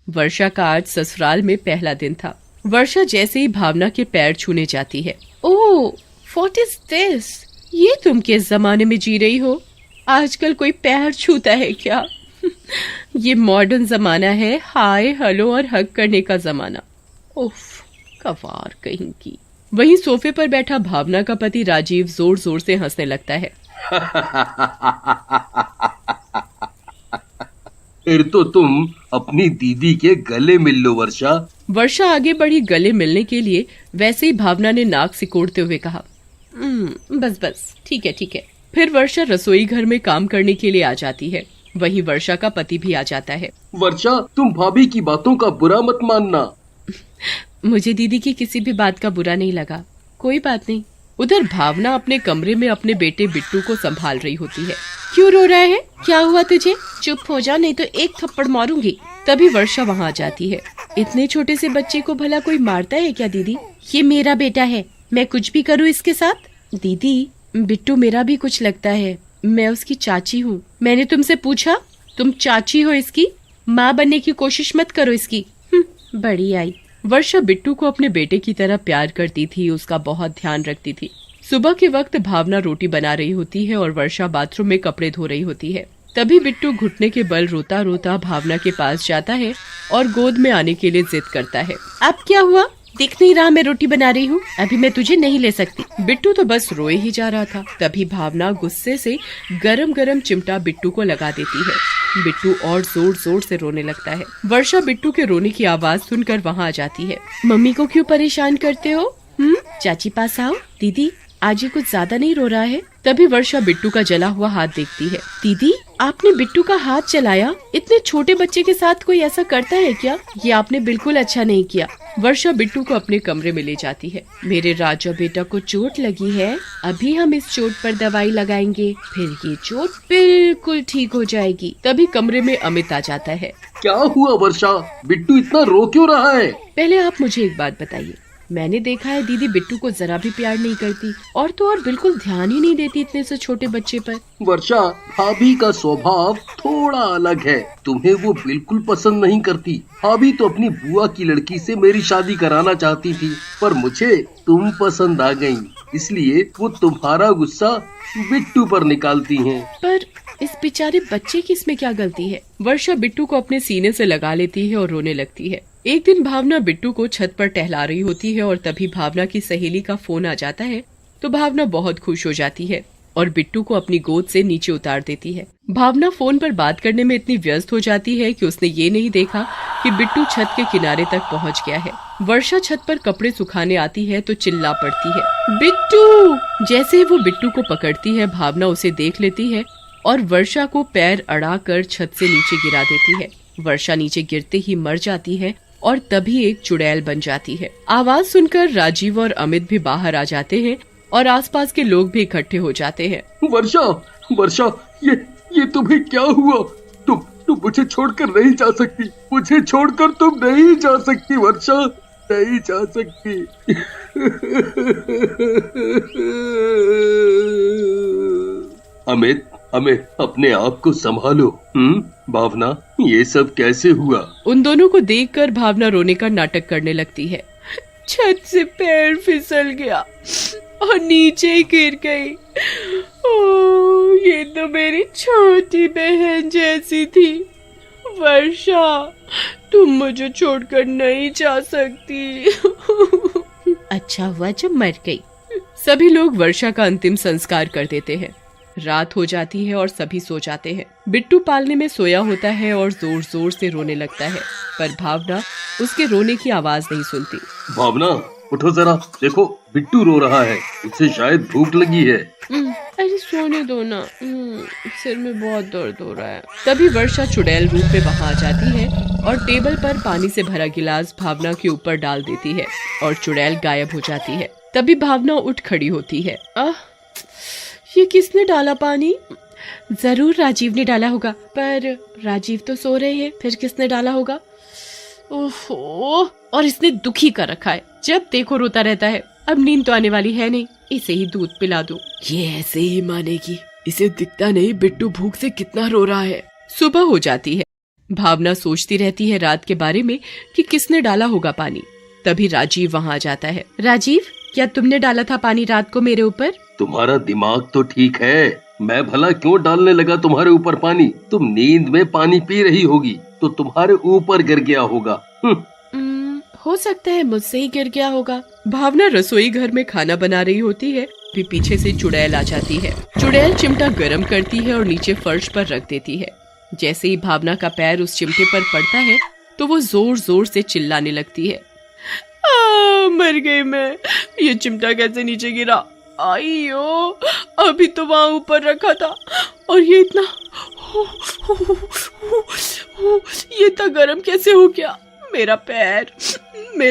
वर्षा का आज ससुराल में पहला दिन था। वर्षा जैसे ही भावना के पैर छूने जाती है, ओह व्हाट इज दिस, ये तुम किस जमाने में जी रही हो? आजकल कोई पैर छूता है क्या? ये मॉडर्न जमाना है, हाय हेलो और हग करने का जमाना। उफ, कवार कहीं की। वहीं सोफे पर बैठा भावना का पति राजीव जोर जोर से हंसने लगता है। फिर तो तुम अपनी दीदी के गले मिल लो वर्षा। वर्षा आगे बढ़ी गले मिलने के लिए, वैसे ही भावना ने नाक सिकोड़ते हुए कहा, बस बस ठीक है ठीक है। फिर वर्षा रसोई घर में काम करने के लिए आ जाती है। वहीं वर्षा का पति भी आ जाता है। वर्षा, तुम भाभी की बातों का बुरा मत मानना। मुझे दीदी की किसी भी बात का बुरा नहीं लगा, कोई बात नहीं। उधर भावना अपने कमरे में अपने बेटे बिट्टू को संभाल रही होती है। क्यों रो रहा है, क्या हुआ तुझे? चुप हो जा, नहीं तो एक थप्पड़ मारूंगी। तभी वर्षा वहाँ आ जाती है। इतने छोटे से बच्चे को भला कोई मारता है क्या दीदी? ये मेरा बेटा है, मैं कुछ भी करूँ इसके साथ? दीदी, बिट्टू मेरा भी कुछ लगता है, मैं उसकी चाची हूँ। मैंने तुमसे पूछा? तुम चाची हो इसकी, माँ बनने की कोशिश मत करो इसकी। बड़ी आई। वर्षा बिट्टू को अपने बेटे की तरह प्यार करती थी, उसका बहुत ध्यान रखती थी। सुबह के वक्त भावना रोटी बना रही होती है और वर्षा बाथरूम में कपड़े धो रही होती है। तभी बिट्टू घुटने के बल रोता रोता भावना के पास जाता है और गोद में आने के लिए जिद करता है। अब क्या हुआ? दिख नहीं रहा मैं रोटी बना रही हूँ? अभी मैं तुझे नहीं ले सकती। बिट्टू तो बस रोए ही जा रहा था। तभी भावना गुस्से से गरम गरम चिमटा बिट्टू को लगा देती है। बिट्टू और जोर जोर से रोने लगता है। वर्षा बिट्टू के रोने की आवाज सुनकर वहाँ आ जाती है। मम्मी को क्यों परेशान करते हो? चाची पास आओ। दीदी, आज ये कुछ ज्यादा नहीं रो रहा है? तभी वर्षा बिट्टू का जला हुआ हाथ देखती है। दीदी, आपने बिट्टू का हाथ जलाया? इतने छोटे बच्चे के साथ कोई ऐसा करता है क्या? ये आपने बिल्कुल अच्छा नहीं किया। वर्षा बिट्टू को अपने कमरे में ले जाती है। मेरे राजा बेटा को चोट लगी है, अभी हम इस चोट पर दवाई लगाएंगे, फिर ये चोट बिल्कुल ठीक हो जाएगी। तभी कमरे में अमित आ जाता है। क्या हुआ वर्षा, बिट्टू इतना रो क्यों रहा है? पहले आप मुझे एक बात बताइए, मैंने देखा है दीदी बिट्टू को जरा भी प्यार नहीं करती, और तो और बिल्कुल ध्यान ही नहीं देती इतने से छोटे बच्चे पर। वर्षा, भाभी का स्वभाव थोड़ा अलग है, तुम्हें वो बिल्कुल पसंद नहीं करती। भाभी तो अपनी बुआ की लड़की से मेरी शादी कराना चाहती थी, पर मुझे तुम पसंद आ गई, इसलिए वो तुम्हारा गुस्सा बिट्टू पर निकालती हैं। पर इस बेचारे बच्चे की इसमें क्या गलती है? वर्षा बिट्टू को अपने सीने से लगा लेती है और रोने लगती है। एक दिन भावना बिट्टू को छत पर टहला रही होती है और तभी भावना की सहेली का फोन आ जाता है। तो भावना बहुत खुश हो जाती है और बिट्टू को अपनी गोद से नीचे उतार देती है। भावना फोन पर बात करने में इतनी व्यस्त हो जाती है कि उसने ये नहीं देखा कि बिट्टू छत के किनारे तक पहुंच गया है। वर्षा छत पर कपड़े सुखाने आती है तो चिल्ला पड़ती है, बिट्टू! जैसे ही वो बिट्टू को पकड़ती है, भावना उसे देख लेती है और वर्षा को पैर अड़ाकर छत से नीचे गिरा देती है। वर्षा नीचे गिरते ही मर जाती है और तभी एक चुड़ैल बन जाती है। आवाज सुनकर राजीव और अमित भी बाहर आ जाते हैं और आसपास के लोग भी इकट्ठे हो जाते हैं। वर्षा, वर्षा, ये तुम्हें क्या हुआ? तुम मुझे छोड़कर नहीं जा सकती, मुझे छोड़कर तुम नहीं जा सकती वर्षा, नहीं जा सकती। अमित, अपने आप को संभालो। भावना, ये सब कैसे हुआ? उन दोनों को देखकर भावना रोने का नाटक करने लगती है। छत से पैर फिसल गया और नीचे गिर गई। ओह, ये तो मेरी छोटी बहन जैसी थी। वर्षा, तुम मुझे छोड़कर नहीं जा सकती। अच्छा हुआ जब मर गई। सभी लोग वर्षा का अंतिम संस्कार कर देते हैं। रात हो जाती है और सभी सो जाते हैं। बिट्टू पालने में सोया होता है और जोर जोर से रोने लगता है, पर भावना उसके रोने की आवाज नहीं सुनती। भावना, उठो जरा, देखो बिट्टू रो रहा है, उसे शायद भूख लगी है। अरे सोने दो ना, सिर में बहुत दर्द हो रहा है। तभी वर्षा चुड़ैल रूप में वहाँ आ जाती है और टेबल पर पानी से भरा गिलास भावना के ऊपर डाल देती है और चुड़ैल गायब हो जाती है। तभी भावना उठ खड़ी होती है। ये किसने डाला पानी? जरूर राजीव ने डाला होगा, पर राजीव तो सो रहे हैं, फिर किसने डाला होगा? ओहो, और इसने दुखी कर रखा है, जब देखो रोता रहता है। अब नींद तो आने वाली है नहीं, इसे ही दूध पिला दो, ये ऐसे ही मानेगी। इसे दिखता नहीं बिट्टू भूख से कितना रो रहा है। सुबह हो जाती है। भावना सोचती रहती है रात के बारे में कि किसने डाला होगा पानी। तभी राजीव वहाँ आ जाता है। राजीव, क्या तुमने डाला था पानी रात को मेरे ऊपर? तुम्हारा दिमाग तो ठीक है, मैं भला क्यों डालने लगा तुम्हारे ऊपर पानी? तुम नींद में पानी पी रही होगी तो तुम्हारे ऊपर गिर गया होगा। हो सकता है मुझसे ही गिर गया होगा। भावना रसोई घर में खाना बना रही होती है, फिर पीछे से चुड़ैल आ जाती है। चुड़ैल चिमटा गर्म करती है और नीचे फर्श पर रख देती है। जैसे ही भावना का पैर उस चिमटे पर पड़ता है तो वो जोर जोर से चिल्लाने लगती है। मर गई मैं, ये चिमटा कैसे नीचे गिरा? आइयो, अभी तो वहाँ ऊपर रखा था और ये इतना ये इतना गर्म कैसे हो गया? मेरा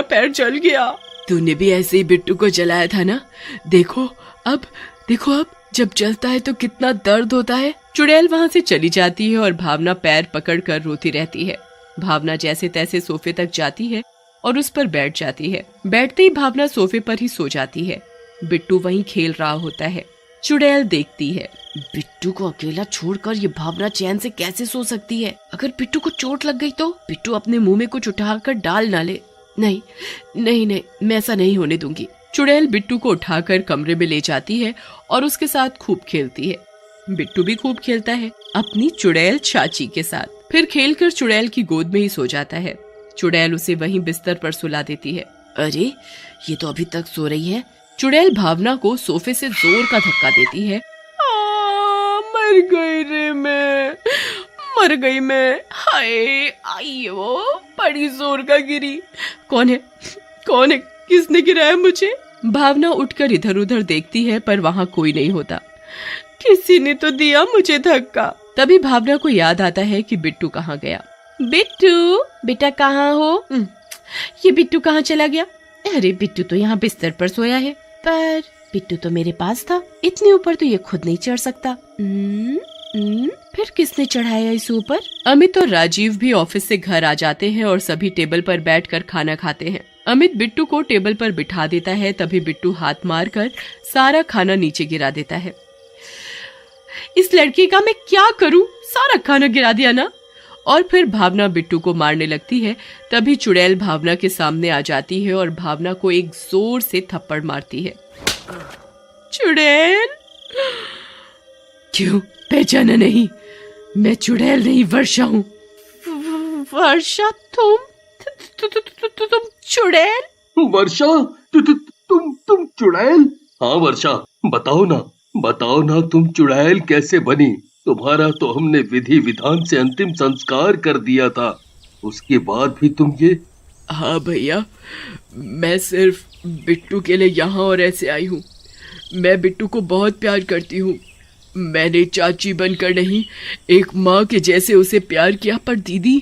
पैर जल गया। तूने भी ऐसे ही बिट्टू को जलाया था ना? देखो अब जब जलता है तो कितना दर्द होता है। चुड़ैल वहाँ से चली जाती है और भावना पैर पकड़कर रोती रहती है। भावना जैसे तैसे सोफे तक जाती है और उस पर बैठ जाती है। बैठते ही भावना सोफे पर ही सो जाती है। बिट्टू वहीं खेल रहा होता है। चुड़ैल देखती है, बिट्टू को अकेला छोड़कर ये भावना चैन से कैसे सो सकती है? अगर बिट्टू को चोट लग गई तो? बिट्टू अपने मुंह में कुछ उठाकर डाल ना ले। नहीं, मैं ऐसा नहीं होने दूंगी। चुड़ैल बिट्टू को उठाकर कमरे में ले जाती है और उसके साथ खूब खेलती है। बिट्टू भी खूब खेलता है अपनी चुड़ैल चाची के साथ। फिर खेलकर चुड़ैल की गोद में ही सो जाता है। चुड़ैल उसे वहीं बिस्तर पर सुला देती है। अरे, ये तो अभी तक सो रही है। चुड़ैल भावना को सोफे से जोर का धक्का देती है। मर गई रे मैं, हाय, आइयो, बड़ी जोर का गिरी। कौन है? किसने गिराया मुझे? भावना उठकर इधर उधर देखती है पर वहाँ कोई नहीं होता। किसी ने तो दिया मुझे धक्का। तभी भावना को याद आता है कि बिट्टू कहाँ गया। बिट्टू, बेटा कहाँ हो? ये बिट्टू कहाँ चला गया? अरे, बिट्टू तो यहाँ बिस्तर पर सोया है। पर बिट्टू तो मेरे पास था, इतने ऊपर तो ये खुद नहीं चढ़ सकता। फिर किसने चढ़ाया इस ऊपर? अमित और राजीव भी ऑफिस से घर आ जाते हैं और सभी टेबल पर बैठकर खाना खाते हैं। अमित बिट्टू को टेबल पर बिठा देता है। तभी बिट्टू हाथ मारकर सारा खाना नीचे गिरा देता है। इस लड़की का मैं क्या करूं? सारा खाना गिरा दिया ना। और फिर भावना बिट्टू को मारने लगती है। तभी चुड़ैल भावना के सामने आ जाती है और भावना को एक जोर से थप्पड़ मारती है। चुड़ैल, क्यों पहचाना नहीं? मैं चुड़ैल नहीं, वर्षा हूँ। वर्षा, तुम चुड़ैल? वर्षा, तुम चुड़ैल? हाँ वर्षा, बताओ ना तुम चुड़ैल कैसे बनी? तुम्हारा तो हमने विधि विधान से अंतिम संस्कार कर दिया था, उसके बाद भी तुम ये? हाँ भैया, मैं सिर्फ बिट्टू के लिए यहाँ और ऐसे आई हूँ। मैं बिट्टू को बहुत प्यार करती हूँ। मैंने चाची बनकर नहीं, एक माँ के जैसे उसे प्यार किया। पर दीदी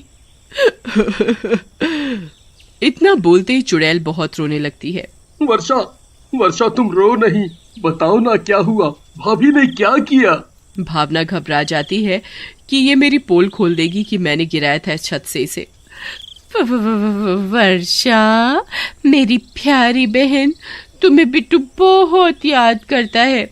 इतना बोलते ही चुड़ैल बहुत रोने लगती है। वर्षा, तुम रो नहीं, बताओ ना क्या हुआ? भाभी ने क्या किया? भावना घबरा जाती है कि ये मेरी पोल खोल देगी कि मैंने गिराया था छत से इसे। वर्षा, मेरी प्यारी बहन, तुम्हें बिट्टू बहुत याद करता है।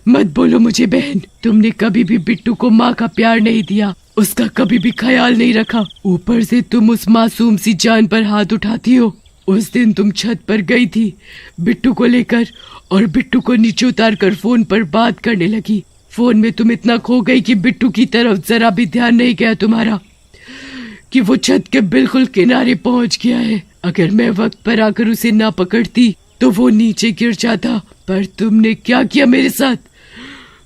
मत बोलो मुझे बहन, तुमने कभी भी बिट्टू को माँ का प्यार नहीं दिया, उसका कभी भी ख्याल नहीं रखा। ऊपर से तुम उस मासूम सी जान पर हाथ उठाती हो। उस दिन तुम छत पर गई थी बिट्टू को लेकर और बिट्टू को नीचे उतार कर फोन पर बात करने लगी। फोन में तुम इतना खो गई कि बिट्टू की तरफ जरा भी ध्यान नहीं गया तुम्हारा कि वो छत के बिल्कुल किनारे पहुंच गया है। अगर मैं वक्त पर आकर उसे ना पकड़ती तो वो नीचे गिर जाता। पर तुमने क्या किया मेरे साथ?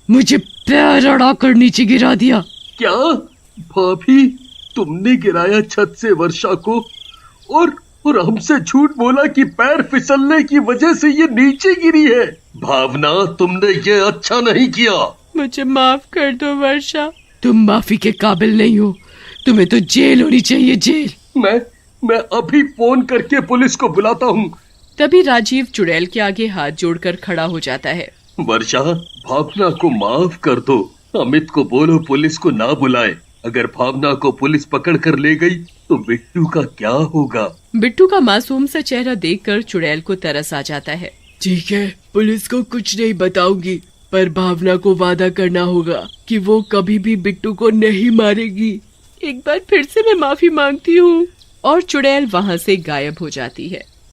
मुझे पैर अड़ाकर नीचे गिरा दिया। क्या भाभी, तुमने गिराया छत से वर्षा को और हमसे झूठ बोला कि पैर फिसलने की वजह से ये नीचे गिरी है? भावना, तुमने ये अच्छा नहीं किया। मुझे माफ कर दो वर्षा। तुम माफी के काबिल नहीं हो, तुम्हें तो जेल होनी चाहिए, जेल। मैं अभी फोन करके पुलिस को बुलाता हूँ। तभी राजीव चुड़ैल के आगे हाथ जोड़कर खड़ा हो जाता है। वर्षा, भावना को माफ कर दो। अमित को बोलो पुलिस को ना बुलाए। अगर भावना को पुलिस पकड़ कर ले गई तो बिट्टू का क्या होगा? बिट्टू का मासूम सा चेहरा देखकर चुड़ैल को तरस आ जाता है। ठीक है, पुलिस को कुछ नहीं बताऊंगी, पर भावना को वादा करना होगा कि वो कभी भी बिट्टू को नहीं मारेगी। एक बार फिर से मैं माफी मांगती हूँ। और चुड़ैल वहाँ से गायब हो जाती है।